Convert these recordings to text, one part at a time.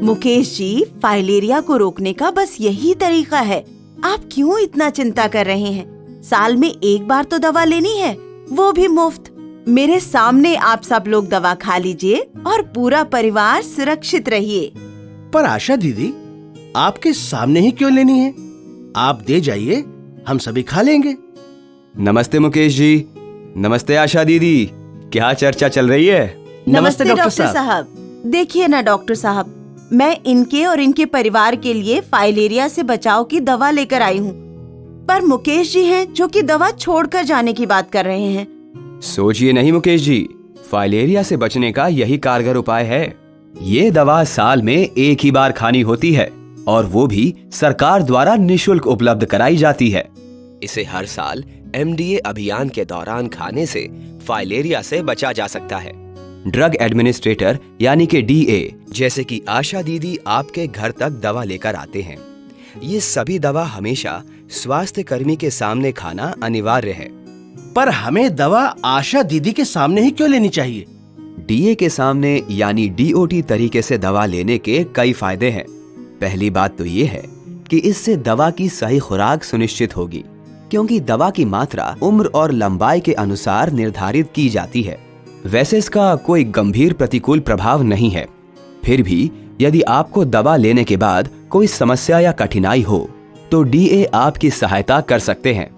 Mukesh ji, filaria को रोकने का बस यही तरीका है। आप क्यों इतना चिंता कर रहे हैं? साल में एक बार तो दवा लेनी है, वो भी मुफ्त। मेरे सामने आप सब लोग दवा खा लीजिए और पूरा परिवार सुरक्षित रहिए। पर आशा दीदी, आपके सामने ही क्यों लेनी है? आप दे जाइए, हम सभी खा लेंगे। नमस्ते मुकेश जी। नमस्ते आशा दीदी। क्या चर्चा चल रही है? नमस्ते डॉक्टर साहब। देखिए ना डॉक्टर साहब, मैं इनके और इनके परिवार के लिए फाइलेरिया से बचाव की दवा लेकर आई हूँ, पर मुकेश जी हैं जो कि दवा छोड़कर जाने की बात कर रहे हैं। सोचिए नहीं मुकेश जी, फाइलेरिया से बचने का यही कारगर उपाय है। ये दवा साल में एक ही बार खानी होती है और वो भी सरकार द्वारा निशुल्क उपलब्ध कराई जाती है। इसे हर साल MDA अभियान के दौरान खाने से फाइलेरिया से बचा जा सकता है। ड्रग एडमिनिस्ट्रेटर यानी कि DA जैसे कि आशा दीदी आपके घर तक दवा लेकर आते हैं। ये सभी दवा हमेशा स्वास्थ्य कर्मी के सामने खाना अनिवार्य है। पर हमें दवा आशा दीदी के सामने ही क्यों लेनी चाहिए? DA के सामने यानी DOT तरीके से दवा लेने के कई फायदे हैं। पहली बात तो ये है कि इससे दवा की सही खुराक सुनिश्चित होगी, क्योंकि दवा की मात्रा उम्र और लंबाई के अनुसार निर्धारित की जाती है। वैसे इसका कोई गंभीर प्रतिकूल प्रभाव नहीं है। फिर भी यदि आपको दवा लेने के बाद कोई समस्या या कठिनाई हो तो DA आपकी सहायता कर सकते हैं।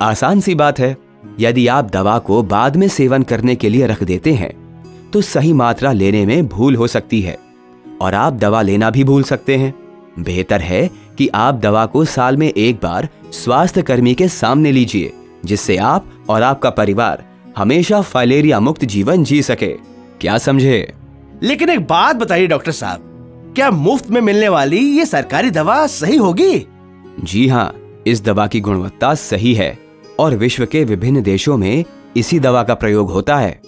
आसान सी बात है, यदि आप दवा को बाद में सेवन करने के लिए रख देते हैं तो सही मात्रा लेने में भूल हो सकती है और आप दवा लेना भी भूल सकते हैं। बेहतर है कि आप दवा को साल में एक बार स्वास्थ्य कर्मी के सामने लीजिए, जिससे आप और आपका परिवार हमेशा फाइलेरिया मुक्त जीवन जी सके। क्या समझे? लेकिन एक बात बताइए डॉक्टर साहब, क्या मुफ्त में मिलने वाली ये सरकारी दवा सही होगी? जी हाँ, इस दवा की गुणवत्ता सही है और विश्व के विभिन्न देशों में इसी दवा का प्रयोग होता है।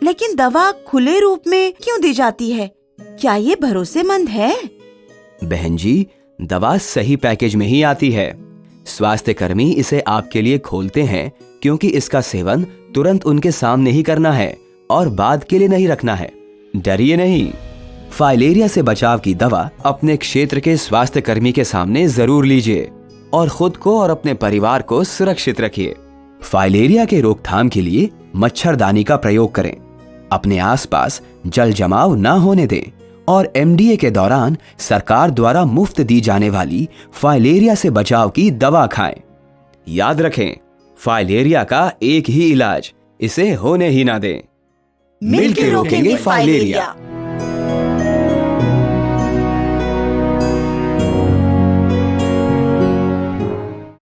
लेकिन दवा खुले रूप में क्यों दी जाती है? क्या ये भरोसेमंद है? बहन जी, दवा सही पैकेज में ही आती है। स्वास्थ्य कर्मी इसे आपके लिए खोलते हैं क्योंकि इसका सेवन तुरंत उनके सामने ही करना है और बाद के लिए नहीं रखना है। डरिए नहीं, फाइलेरिया से बचाव की दवा अपने क्षेत्र के स्वास्थ्य कर्मी के सामने जरूर लीजिए और खुद को और अपने परिवार को सुरक्षित रखिए। फाइलेरिया के रोकथाम के लिए मच्छरदानी का प्रयोग करें, अपने आसपास जल जमाव न होने दें और MDA के दौरान सरकार द्वारा मुफ्त दी जाने वाली फाइलेरिया से बचाव की दवा खाएं। याद रखें, फाइलेरिया का एक ही इलाज, इसे होने ही ना दें। मिलकर रोकेंगे फाइलेरिया।